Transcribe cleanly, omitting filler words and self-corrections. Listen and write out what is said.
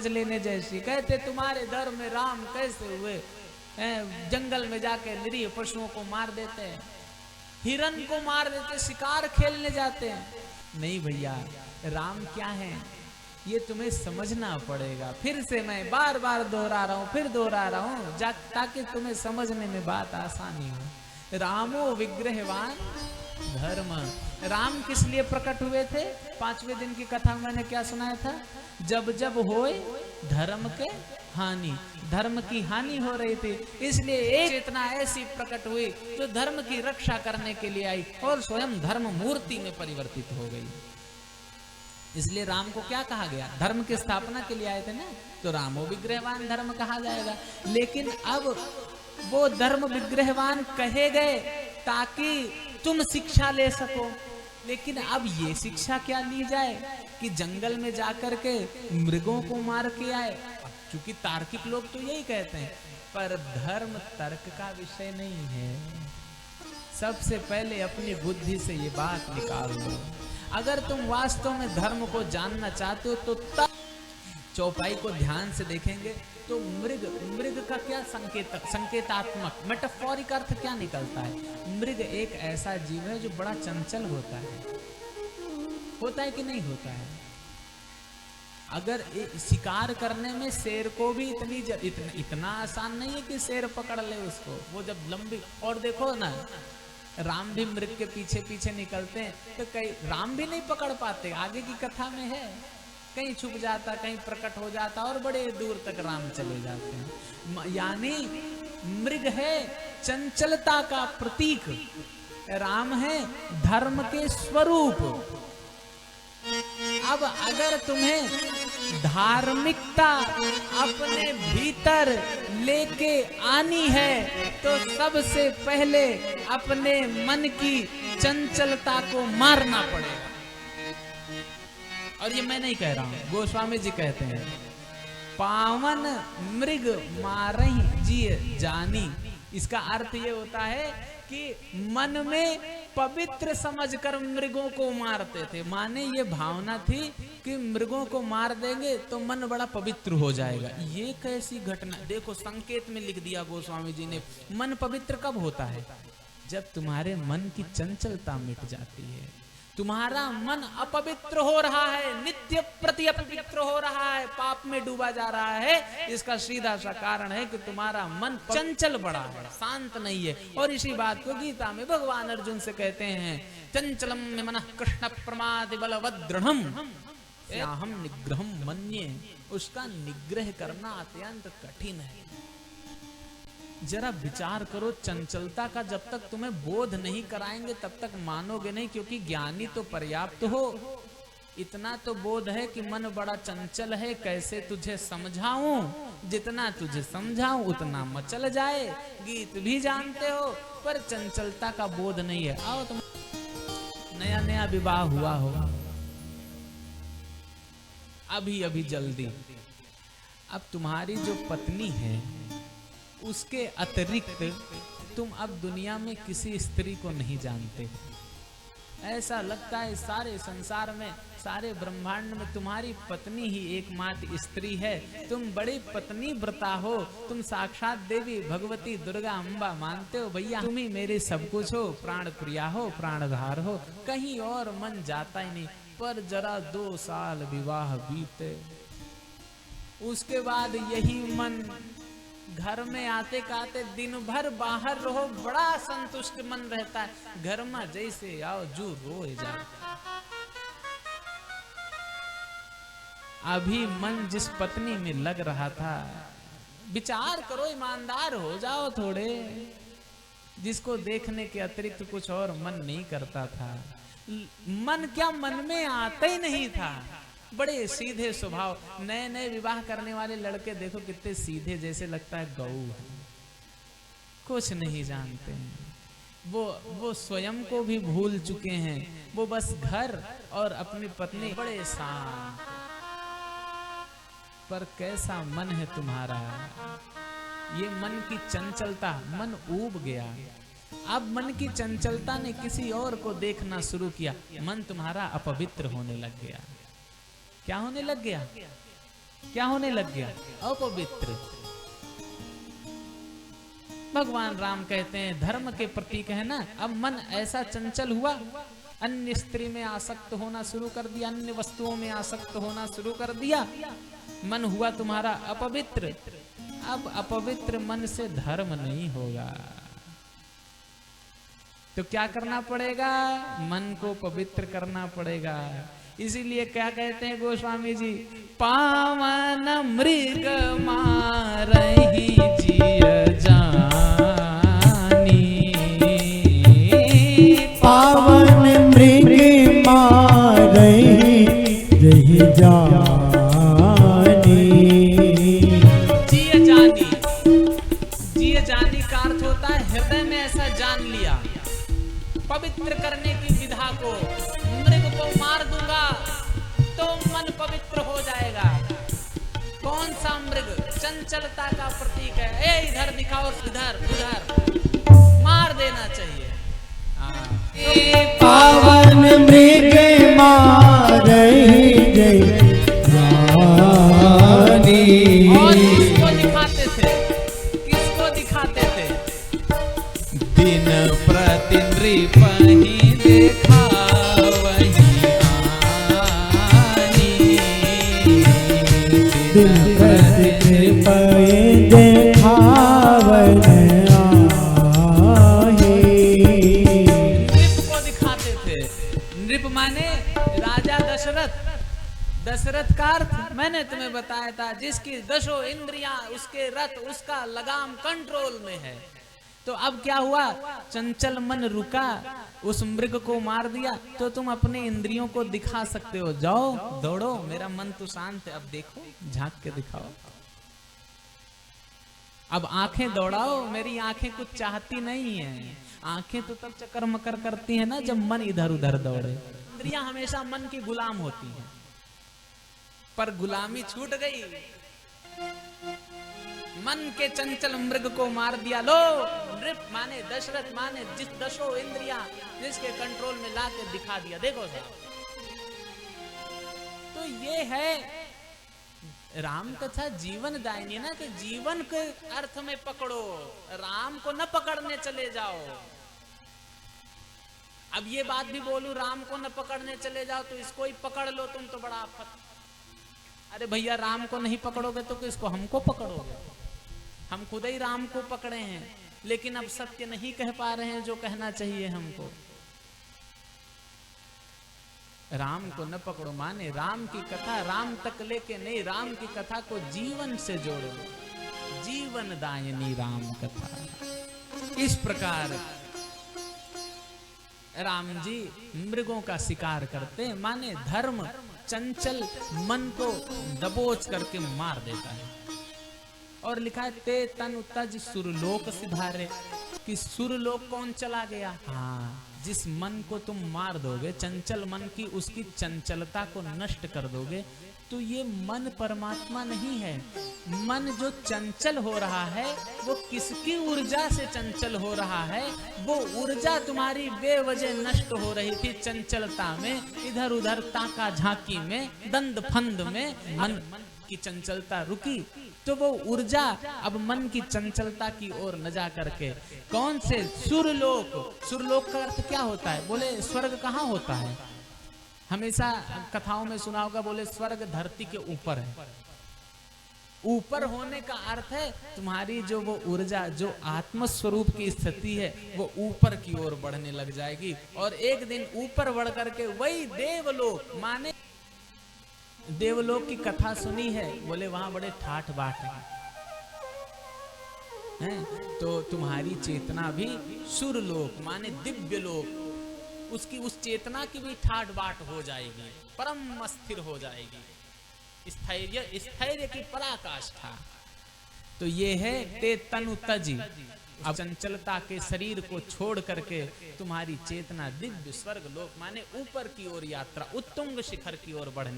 समझ लेने जैसी। कहते तुम्हारे धर्म में राम कैसे हुए? जंगल में जाके निरीह पशुओं को मार देते हैं, हिरन को मार देते, शिकार खेलने जाते हैं। नहीं भैया, राम क्या है ये तुम्हें समझना पड़ेगा। फिर से मैं बार बार दोहरा रहा हूं, फिर दोहरा रहा हूं, ताकि तुम्हें समझने में बात आसानी हो। रामो विग्रहवान धर्म। राम किस लिए प्रकट हुए थे? 5वें दिन की कथा मैंने क्या सुनाया था? जब जब होए धर्म के हानि, धर्म की हानि हो रही थी, इसलिए एक चेतना ऐसी प्रकट हुई जो धर्म की रक्षा करने के लिए आई और स्वयं धर्म मूर्ति में परिवर्तित हो गई। इसलिए राम को क्या कहा गया? धर्म की स्थापना के लिए आए थे ना, तो रामो विग्रहवान धर्म कहा जाएगा। लेकिन अब वो धर्म विग्रहवान कहे गए ताकि तुम शिक्षा ले सको। लेकिन अब ये शिक्षा क्या ली जाए कि जंगल में जाकर के मृगों को मार के आए? क्योंकि तार्किक लोग तो यही कहते हैं, पर धर्म तर्क का विषय नहीं है। सबसे पहले अपनी बुद्धि से ये बात निकाल लो। अगर तुम वास्तव में धर्म को जानना चाहते हो तो तब चौपाई को ध्यान से देखेंगे तो मृग का क्या संकेतात्मक मेटाफोरिक अर्थ क्या निकलता है? मृग एक ऐसा जीव है जो बड़ा चंचल होता है कि नहीं होता है? अगर शिकार करने में शेर को भी इतना आसान नहीं है कि शेर पकड़ ले उसको। वो जब लंबी, और देखो ना, राम भी मृग के पीछे पीछे निकलते हैं तो कई राम भी नहीं पकड़ पाते। आगे की कथा में है, कहीं छुप जाता, कहीं प्रकट हो जाता और बड़े दूर तक राम चले जाते हैं। यानी मृग है चंचलता का प्रतीक, राम है धर्म के स्वरूप। अब अगर तुम्हें धार्मिकता अपने भीतर लेके आनी है तो सबसे पहले अपने मन की चंचलता को मारना पड़ेगा। और ये मैं नहीं कह रहा हूं, गोस्वामी जी कहते हैं, पावन मृग मारहि जिय जानी। इसका अर्थ ये होता है कि मन में पवित्र समझकर मृगों को मारते थे। माने ये भावना थी कि मृगों को मार देंगे तो मन बड़ा पवित्र हो जाएगा। ये कैसी घटना! देखो, संकेत में लिख दिया गोस्वामी जी ने। मन पवित्र कब होता है? जब तुम्हारे मन की चंचलता मिट जाती है। तुम्हारा मन अपवित्र हो रहा है, नित्य प्रति अपवित्र हो रहा है, पाप में डूबा जा रहा है। इसका सीधा सा कारण है कि तुम्हारा मन चंचल बड़ा है, शांत नहीं है। और इसी बात को गीता में भगवान अर्जुन से कहते हैं, चंचलम में मनः कृष्ण प्रमादि बलवदृढ़म् याहं निग्रहं मन्ये। उसका निग्रह करना अत्यंत कठिन है। जरा विचार करो, चंचलता का जब तक तुम्हें बोध नहीं कराएंगे तब तक मानोगे नहीं, क्योंकि ज्ञानी तो पर्याप्त हो, इतना तो बोध है कि मन बड़ा चंचल है, कैसे तुझे समझाऊं, जितना तुझे समझाऊं उतना मचल जाए। गीत भी जानते हो पर चंचलता का बोध नहीं है। आओ, तुम नया नया विवाह हुआ हो, अभी अभी जल्दी, अब तुम्हारी जो पत्नी है उसके अतिरिक्त तुम अब दुनिया में किसी स्त्री को नहीं जानते। ऐसा लगता है सारे संसार में, सारे ब्रह्मांड में तुम्हारी पत्नी ही एकमात्र स्त्री है। तुम बड़ी पत्नी व्रता हो, तुम साक्षात देवी भगवती दुर्गा अम्बा मानते हो। भैया तुम ही मेरे सब कुछ हो, प्राण प्रिया हो, प्राणधार हो, कहीं और मन जाता ही नहीं। पर जरा 2 साल विवाह बीते, उसके बाद यही मन घर में आते काते दिन भर बाहर रहो, बड़ा संतुष्ट मन रहता है। घर में जैसे आओ जू रोए जाओ। अभी मन जिस पत्नी में लग रहा था, विचार करो, ईमानदार हो जाओ थोड़े, जिसको देखने के अतिरिक्त कुछ और मन नहीं करता था। मन क्या, मन में आता ही नहीं था। बड़े सीधे स्वभाव। नए नए विवाह करने वाले लड़के देखो कितने सीधे, जैसे लगता है गऊ है, कुछ नहीं जानते हैं। वो स्वयं को भी भूल चुके हैं। वो बस घर और अपनी पत्नी, बड़े शांत। पर कैसा मन है तुम्हारा! ये मन की चंचलता, मन ऊब गया। अब मन की चंचलता ने किसी और को देखना शुरू किया, मन तुम्हारा अपवित्र होने लग गया। क्या होने लग गया? क्या होने लग गया? अपवित्र। भगवान राम कहते हैं धर्म के प्रतीक है ना। अब मन ऐसा चंचल हुआ, अन्य स्त्री में आसक्त होना शुरू कर दिया, अन्य वस्तुओं में आसक्त होना शुरू कर दिया, मन हुआ तुम्हारा अपवित्र। अब अपवित्र मन से धर्म नहीं होगा, तो क्या करना पड़ेगा? मन को पवित्र करना पड़ेगा। इसीलिए क्या कहते हैं गोस्वामी जी, पावन मृग मारहि जिय जानी, पावन मृग मारहि जिय जानी। जिय जानी, जिय जानी का अर्थ होता है हृदय में ऐसा जान लिया। पवित्र करने की विधा को, मृग को मार दूंगा तो मन पवित्र हो जाएगा। कौन सा मृग? चंचलता का प्रतीक है। ए इधर दिखाओ, इधर उधर मार देना चाहिए। पावन मृग मारहि जिय जानी। और किसको दिखाते थे? किसको दिखाते थे? दिन प्रति नृपहि देखा वही आनी, दिन प्रति नृपहि देखावन आहि। नृप को दिखाते थे। नृप माने राजा दशरथ। दशरथ का अर्थ मैंने तुम्हें बताया था, जिसकी 10 इंद्रियां, उसके रथ, उसका लगाम कंट्रोल में है। तो अब क्या हुआ? चंचल मन रुका, उस मृग को मार दिया, तो तुम अपने इंद्रियों को दिखा सकते हो। जाओ दौड़ो, मेरा मन तो शांत है, अब देखो, झांक के दिखाओ। अब आंखें दौड़ाओ, मेरी आंखें कुछ चाहती नहीं है। आंखें तो तब चक्कर मकर करती है ना जब मन इधर उधर दौड़े। इंद्रियां हमेशा मन की गुलाम होती हैं, पर गुलामी छूट गई। मन के चंचल मृग को मार दिया। लो, नृप माने दशरथ माने जिस 10 इंद्रियां जिसके कंट्रोल में ला के दिखा दिया। देखो सर, तो ये है राम कथा जीवन दायिनी ना, कि जीवन के अर्थ में पकड़ो, राम को न पकड़ने चले जाओ। अब ये बात भी बोलूं, राम को न पकड़ने चले जाओ तो इसको ही पकड़ लो तुम, तो बड़ा आफत। अरे भैया, राम को नहीं पकड़ोगे तो किसको? हमको पकड़ोगे। हम खुद ही राम को पकड़े हैं, लेकिन अब सत्य नहीं कह पा रहे हैं जो कहना चाहिए हमको। राम को न पकड़ो माने राम की कथा राम तक लेके नहीं, राम की कथा को जीवन से जोड़ो। जीवन दायिनी राम कथा। इस प्रकार राम जी मृगों का शिकार करते, माने धर्म चंचल मन को दबोच करके मार देता है। और लिखा है ते तनु तज सुरलोक सिधारे, कि सुरलोक कौन चला गया? हाँ, जिस मन को तुम मार दोगे, चंचल मन की उसकी चंचलता को नष्ट कर दोगे, तो ये मन परमात्मा नहीं है। मन जो चंचल हो रहा है वो किसकी ऊर्जा से चंचल हो रहा है? वो ऊर्जा तुम्हारी बेवजह नष्ट हो रही थी चंचलता में, इधर उधर ताका झांकी में, दंद फंद में मन की चंचलता रुकी। तो वो ऊर्जा अब मन की चंचलता की ओर न जा करके कौन से सुरलोक। सुरलोक का अर्थ क्या होता है? बोले स्वर्ग कहाँ होता है? हमेशा कथाओं में सुना होगा, बोले स्वर्ग धरती के ऊपर है। ऊपर होने का अर्थ है तुम्हारी जो वो ऊर्जा, जो आत्म स्वरूप की स्थिति है, वो ऊपर की ओर बढ़ने लग जाएगी। और एक दिन ऊपर बढ़ करके वही देवलोक, माने देवलोक की कथा सुनी है, बोले वहां बड़े ठाठ बाट हैं। तो तुम्हारी चेतना भी सुरलोक माने दिव्य लोक, उसकी उस चेतना की भी ठाट बाट हो जाएगी, परम स्थिर हो जाएगी, स्थैर्य की पराकाष्ठा। तो ये है ते तनु तजी। अब चंचलता के शरीर को छोड़ करके तुम्हारी चेतना दिव्य स्वर्ग लोक माने ऊपर की ओर यात्रा, उत्तुंग शिखर की ओर बढ़ने